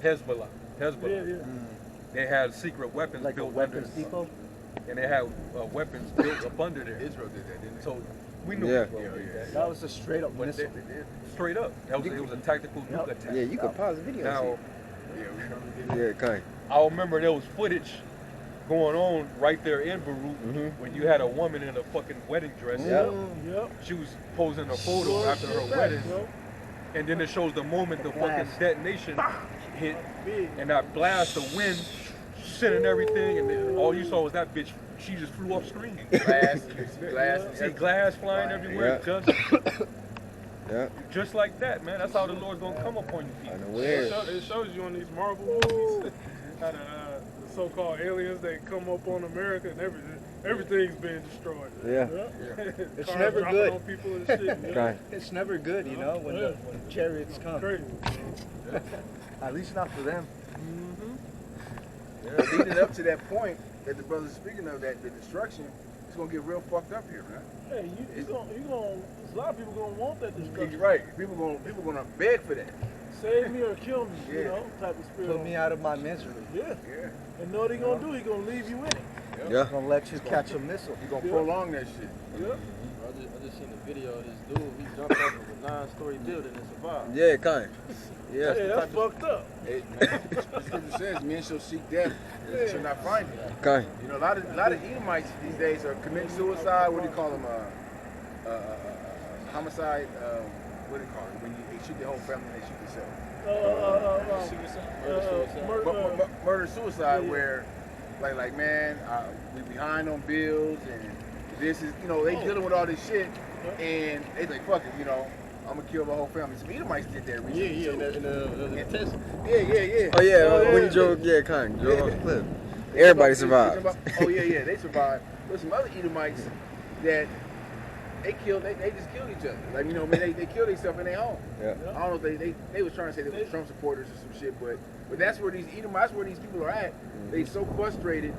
Hezbollah. Yeah, yeah. They had secret weapons Like a built weapons under, depot? and they had weapons built up under there. Israel did that, didn't they? So we knew Yeah. Israel did that. That was a straight up But missile. straight up, it was a tactical nuke attack. Yeah, you could pause the video. Now, Yeah, we remember did Yeah, kind. I remember there was footage going on right there in Beirut Mhm. when you had a woman in a fucking wedding dress. Yeah. Yep. She was posing a photo Sure after shit her back, wedding, bro. and then it shows the moment the fucking Blast. detonation hit, Big. and that blast, the wind, shit and everything, and then all you saw was that bitch. She just flew off screen. glass, glass. and See everything. glass flying everywhere, Yeah. Yeah. just like that, man. That's how the Lord's gonna come upon you people. Unaware. It shows you on these Marvel movies how the so-called aliens they come up on America and everything's being destroyed. Yeah. It's Cars never dropping good. on people and shit. Yeah. Kind. It's never good, you know, when the chariots come. Crazy. At least not for them. But leading up to that point that the brother's speaking of, that the destruction, it's gonna get real fucked up here, man. Hey, you gonna, a lot of people gonna want that You're destruction. right. People gonna beg for that. Save me or kill me, you Yeah. know, type of spirit. Put me out of my misery. Yeah. Yeah. And know what he gonna do? He gonna leave you in it. Yeah. Gonna let you catch a missile. You're gonna prolong that shit. Yeah. I just seen a video of this dude. He jumped off of a 9-story building and survived. Yeah, kind. Yeah. Hey, that's fucked up. It, the scripture says, "Men shall seek death, and they shall not find it." Kind. You know, a lot of Edomites these days are committing suicide. What do you call them? Homicide. What do you call it? When they shoot their whole family, and they shoot themselves. Murder suicide, Yeah. where like man, we behind on bills, and this is, you know, they dealing with all this shit, and they like, fuck it, you know, I'm gonna kill my whole family. Some Edomites did that recently. In the test. Yeah. Oh yeah, Oh, when yeah. you drove, yeah, kind. Drove off the cliff. Everybody survived. Oh yeah, they survived. There's some other Edomites that they just killed each other. Like, you know, man, they killed themselves in their home. Yeah. I don't know if they was trying to say they were Trump supporters or some shit, but that's where these Edomites, that's where these people are at. They so frustrated,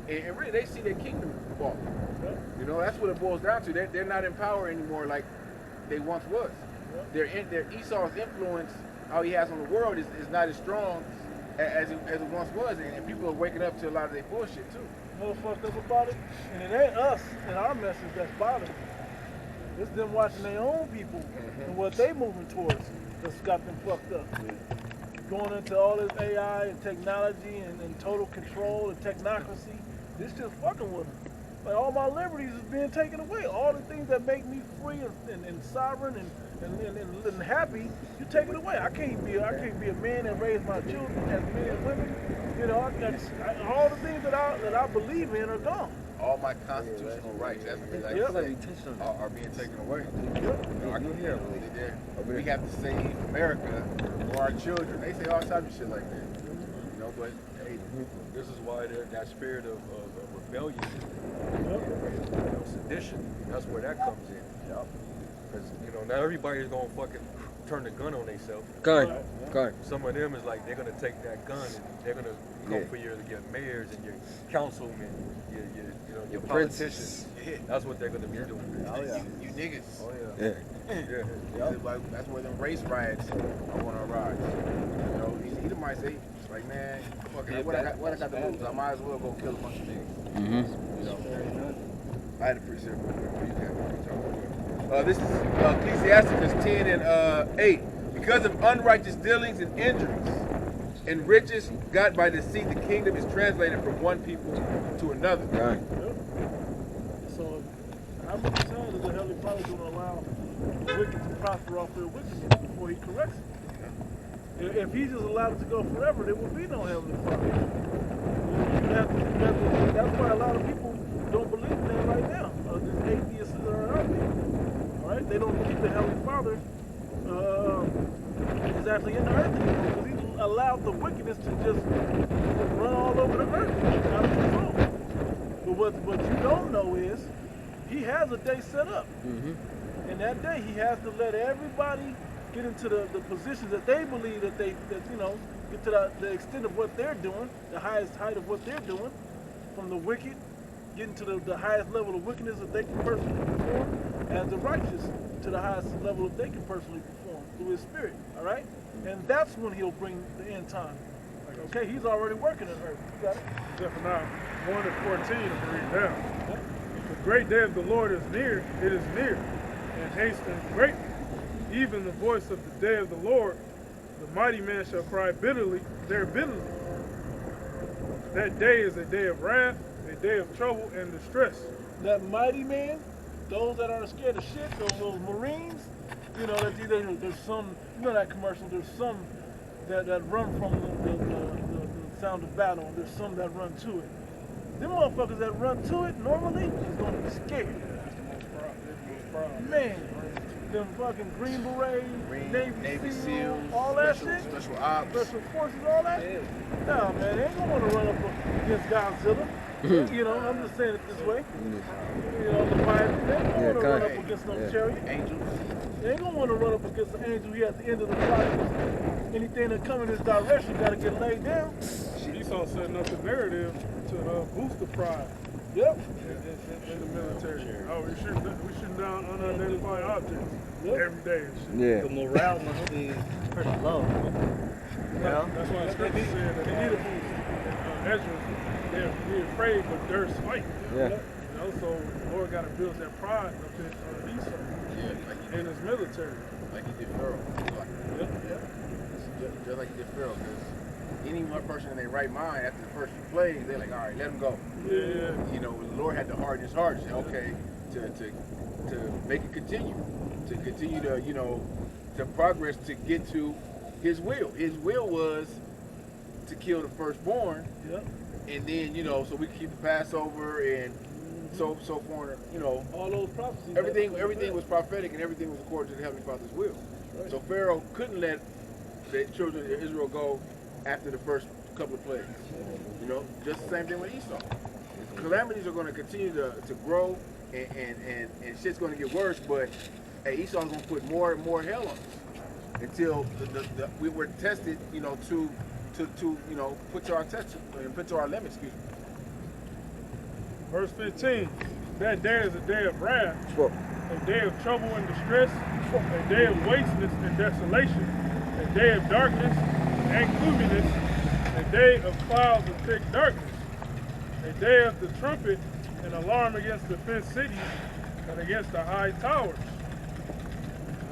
and really they see their kingdom fall. You know, that's what it boils down to. They're not in power anymore like they once was. Their Esau's influence, how he has on the world, is not as strong as it once was, and people are waking up to a lot of their bullshit too. You know what's fucked up about it? And it ain't us and our message that's bothering. It's them watching their own people and what they moving towards that's got them fucked up. Going into all this AI and technology and total control and technocracy, this just fucking with them. Like, all my liberties is being taken away. All the things that make me free and sovereign and happy, you take it away. I can't be a man and raise my children as men and women. You know, all the things that I believe in are gone. All my constitutional rights, that's what they Yeah. say, are being taken away. You know, I can hear them. We have to save America for our children. They say all types of shit like that. You know, but hey, This is why that spirit of rebellion, you know, sedition, that's where that comes in. Because, you know, now everybody's going to fucking turn the gun on themselves. Kind. Kind. Some of them is like, they're going to take that gun and they're going to come for your mayors and your councilmen, your princes. politicians. That's what they're going to be doing. oh yeah, you niggas. Oh, Yeah. yeah. That's where them race riots are going to arise. You know, these Edomites, they like, man, fuck it, what I got to lose? I might as well go kill a bunch of niggas. Mm-hmm. You know, I had a precept real quick. This is Ecclesiasticus 10 and 8. Because of unrighteous dealings and injuries and riches got by deceit, the kingdom is translated from one people to another. Right. So, how many times is the Heavenly Father going to allow the wicked to prosper off their wickedness before He corrects it? If He just allowed it to go forever, there would be no Heavenly Father. That's why a lot of people don't believe in that right now. These atheists that are out there. All right, they don't believe the Heavenly Father is actually in the earth anymore because He allowed the wickedness to just run all over the earth out of control. But what you don't know is He has a day set up. Mm-hmm. And that day He has to let everybody get into the positions that they believe that you know, get to the extent of what they're doing, the highest height of what they're doing, from the wicked, getting to the highest level of wickedness that they can personally perform, as the righteous to the highest level that they can personally perform. through his spirit, all right? And that's when he'll bring the end time. Okay, he's already working on earth. You got it? Zephaniah 1 and 14, I'm going to read down. The great day of the Lord is near, it is near, and hasten greatly. Even the voice of the day of the Lord, the mighty man shall cry bitterly, bitterly. That day is a day of wrath, a day of trouble and distress. That mighty man, those that are scared of shit, those Marines, you know, there's some, you know that commercial, there's some that run from the sound of battle, and there's some that run to it. Them motherfuckers that run to it normally is going to be scared. Man, them fucking Green Berets, Navy SEAL, all that shit, special ops, special forces, all that. No, man, they ain't gonna want to run up against Godzilla. You know, I'm just saying it this way. You know, the Bible, they ain't gonna want to run up against no chariot. angels. They ain't gonna want to run up against the angel here at the end of the clock. Anything that come in this direction got to get laid down. Esau setting up the narrative to boost the pride Yep. in the military. Oh, we shooting down unidentified objects every day and shit. Yeah. The morale must be pretty low. You know? That's why the scripture said that They need a boost. Ezra, they're afraid, but they're fight. Yeah. You know, so the Lord got to build that pride up in Esau in his military. Like he did Pharaoh. Just like he did Pharaoh. Because any one person in their right mind, after the first few plays, they're like, all right, let him go. Yeah. You know, the Lord had to harden his heart and say, okay, to make it continue. To continue to, you know, to progress to get to his will. His will was to kill the firstborn. Yep. And then, you know, so we could keep the Passover and so forth, you know. All those prophecies. Everything was prophetic and everything was according to the Heavenly Father's will. Right. So Pharaoh couldn't let the children of Israel go after the first couple of plagues. You know, just the same thing with Esau. Calamities are going to continue to grow and shit's going to get worse, but hey, Esau's going to put more and more hell on us until we were tested, you know, to you know, put to our test and put to our limit, excuse me. Verse 15, that day is a day of wrath, a day of trouble and distress, a day of wasteness and desolation, a day of darkness and gloominess, a day of clouds and thick darkness, a day of the trumpet and alarm against the fenced cities and against the high towers.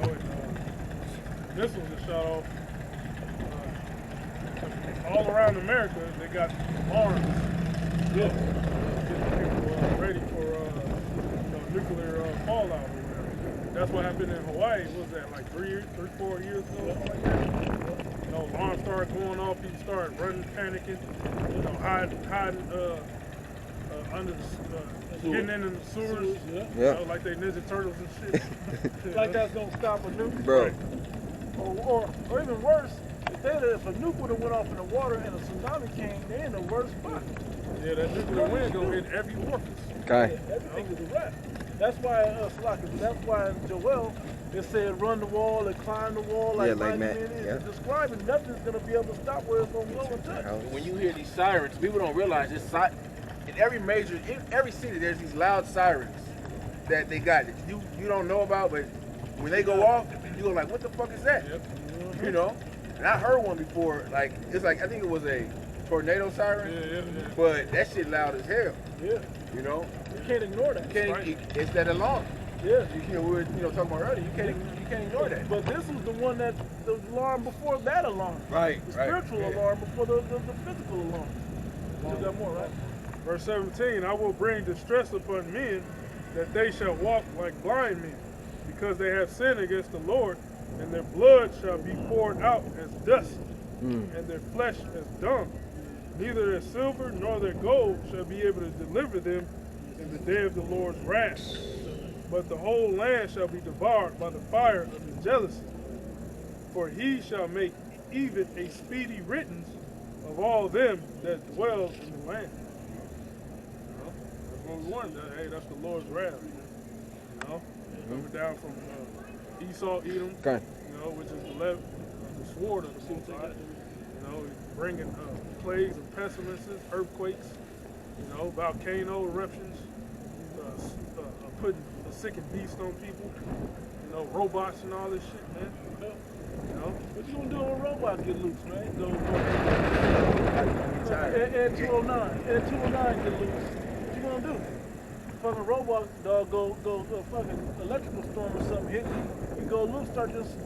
You know, missiles are shot off all around America. They got alarms. Getting people ready for nuclear fallout or whatever. That's what happened in Hawaii. What was that, like 4 years ago? Something like that. You know, alarms started going off. People started running, panicking. You know, hiding under the, getting into the sewers. Yeah. Yeah. You know, like they Ninja Turtles and shit. Like that's gonna stop a nuke. Bro. Or even worse, if a nuke would have went off in the water and a tsunami came, they're in the worst spot. Yeah, that nuclear wind gonna hit every orifice. Okay. Everything is a wrap. That's why that's why in Joel it said run the wall and climb the wall like Yeah, like mighty Matt, men is. yeah. It's describing nothing's gonna be able to stop where it's gonna go and touch. When you hear these sirens, people don't realize this. In every city, there's these loud sirens that they got that you don't know about, but when they go off, you go like, what the fuck is that? Yep. You know? And I heard one before, like it's like I think it was a tornado siren, Yeah. but that shit loud as hell. Yeah, You know? you can't ignore that. It's that alarm. Yeah. We were talking about earlier. You can't ignore that. But this was the one that the alarm before that alarm. Right. The spiritual alarm before the physical alarm. You got more, right? Verse 17, I will bring distress upon men, that they shall walk like blind men, because they have sinned against the Lord, and their blood shall be poured out as dust, and their flesh as dung. Neither their silver nor their gold shall be able to deliver them in the day of the Lord's wrath. But the whole land shall be devoured by the fire of his jealousy. For he shall make even a speedy riddance of all them that dwell in the land. That's what we wanted. Hey, that's the Lord's wrath. You know, coming down from Esau, Edom. Okay. You know, which is the sword of the Sultan. You know, bringing plagues and pestilences, earthquakes. You know, volcano eruptions, putting a sickened beast on people. You know, robots and all this shit, man. You know? What you gonna do when a robot get loose, man? Go, Tired. Ed 209. Ed 209 get loose. What you gonna do? Fucking robot dog go fucking electrical storm or something hit you. He go loose,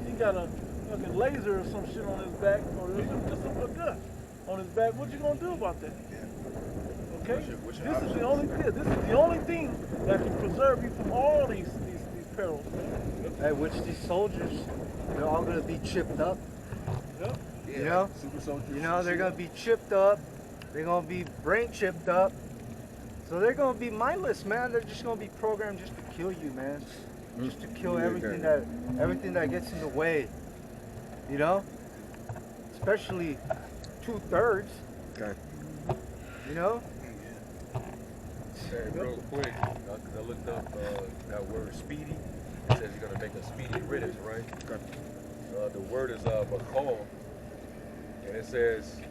he got a fucking laser or some shit on his back, or just a gun on his back. What you gonna do about that? Okay? What's your This is option? the only thing that can preserve you from all these perils, man. Hey, which these soldiers, they're all gonna be chipped up. Yep. Yeah, You know? Super soldiers. You know, they're gonna be chipped up. They're gonna be brain chipped up. So they're gonna be mindless, man. They're just gonna be programmed just to kill you, man. Just to kill Yeah, everything that gets in the way. You know? Especially 2/3. Okay. You know? Hey, real quick, because I looked up that word speedy. It says you're gonna make a speedy riddance, right? Okay. The word is bachol, and it says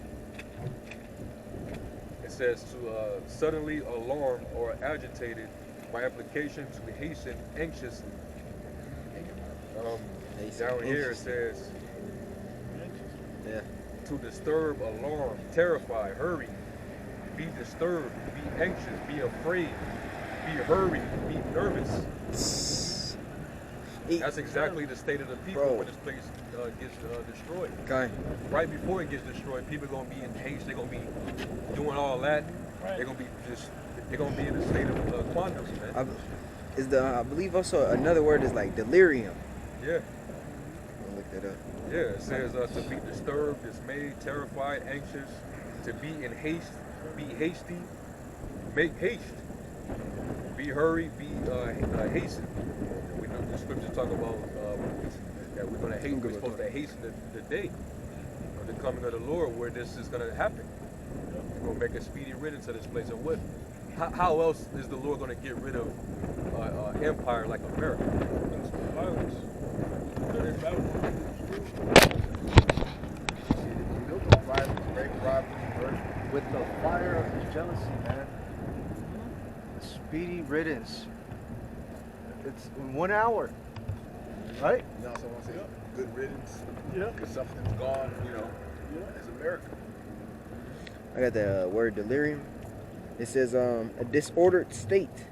to suddenly alarm or agitated by application to hasten anxiously. Down here it says Yeah. to disturb, alarm, terrify, hurry, be disturbed, be anxious, be afraid, be hurried, be nervous. That's exactly the state of the people Bro. when this place gets destroyed. Okay. Right before it gets destroyed, people are gonna be in haste. They're gonna be doing all that. Right. They're gonna be in a state of quandary, man. I believe also another word is like delirium. Yeah, I'll look that up. yeah. It says to be disturbed, dismayed, terrified, anxious, to be in haste, be hasty, make haste, be hurried, be hasten. We know the scriptures talk about that we're gonna hasten. We're supposed to hasten the day of the coming of the Lord, where this is gonna happen. We're gonna make a speedy riddance of this place. And what? How else is the Lord gonna get rid of empire like America? Violence. Built on violence, rape, robbery, murder. With the fire of his jealousy, man. A speedy riddance. It's in 1 hour. Right? You know, someone say good riddance. Yeah. Because something's gone, you know. It's America. I got the word delirium. It says a disordered state.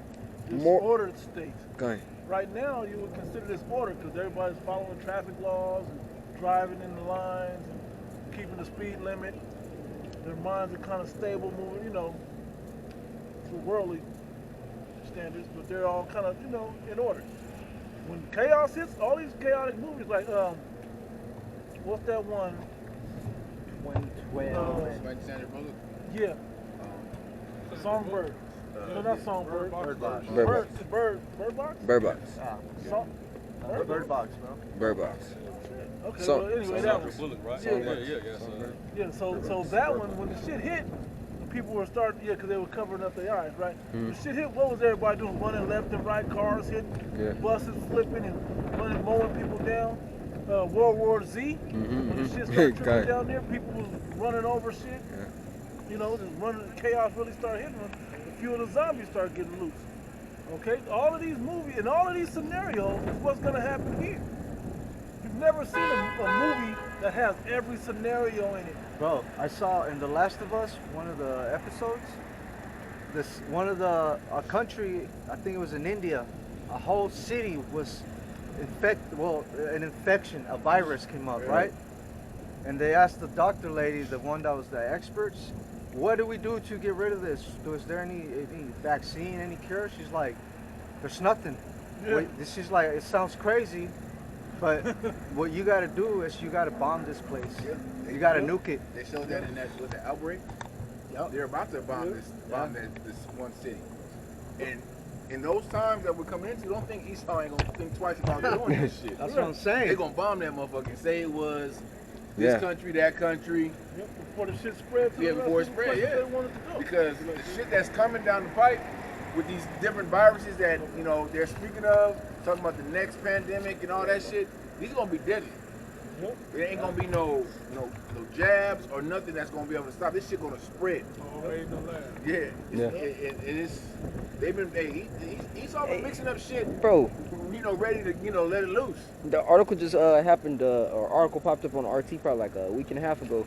More. Disordered state. Okay. Right now, you would consider this order because everybody's following traffic laws and driving in the lines and keeping the speed limit. Their minds are kind of stable, moving, you know, to worldly standards, but they're all kind of, you know, in order. When chaos hits, all these chaotic movies, like, what's that one? 2012. Like Sandra Bullock. Yeah, Songbird. No, not Songbird. Bird Box. Bird Bird Box? Bird Box. Song, Bird Box, bro. Bird Box. Okay, So- well, anyway, that Sandra was. Bullock, right? Yeah. Yeah, so that one, when the shit hit, people were starting, because they were covering up their eyes, right? The shit hit, what was everybody doing? Running left and right, cars hitting, Yeah. buses flipping and running, mowing people down. World War Z, when the shit started trickling Okay. down there, people was running over shit. You know, just running, chaos really started hitting them. A few of the zombies started getting loose. Okay, all of these movies and all of these scenarios is what's gonna happen here. You've never seen a movie that has every scenario in it. Bro, I saw in The Last of Us, one of the episodes, a country, I think it was in India, a whole city was an infection, a virus came up, right? And they asked the doctor lady, the one that was the experts, what do we do to get rid of this? Is there any vaccine, any cure? She's like, there's nothing. Yeah. She's like, it sounds crazy, but what you got to do is you got to bomb this place. You got to nuke it. They showed that in that with the outbreak. Yep. They're about to bomb this one city. And in those times that we're coming into, don't think Esau ain't gonna think twice about doing this shit. That's what I'm saying. They're gonna bomb that motherfucker and say it was this country, that country. Yep, before the shit spread to Yeah, the before it rest of the spread, places yeah. they wanted to go. Because the shit that's coming down the pipe with these different viruses that, you know, they're speaking of, talking about the next pandemic and all that shit, these are gonna be deadly. Yep. There ain't gonna be no jabs or nothing that's gonna be able to stop. This shit gonna spread. Oh, made the lab. Yeah. Yeah. And it's they've been he's all mixing up shit. Bro, Ready to let it loose. the article just happened. Or article popped up on RT probably like a week and a half ago.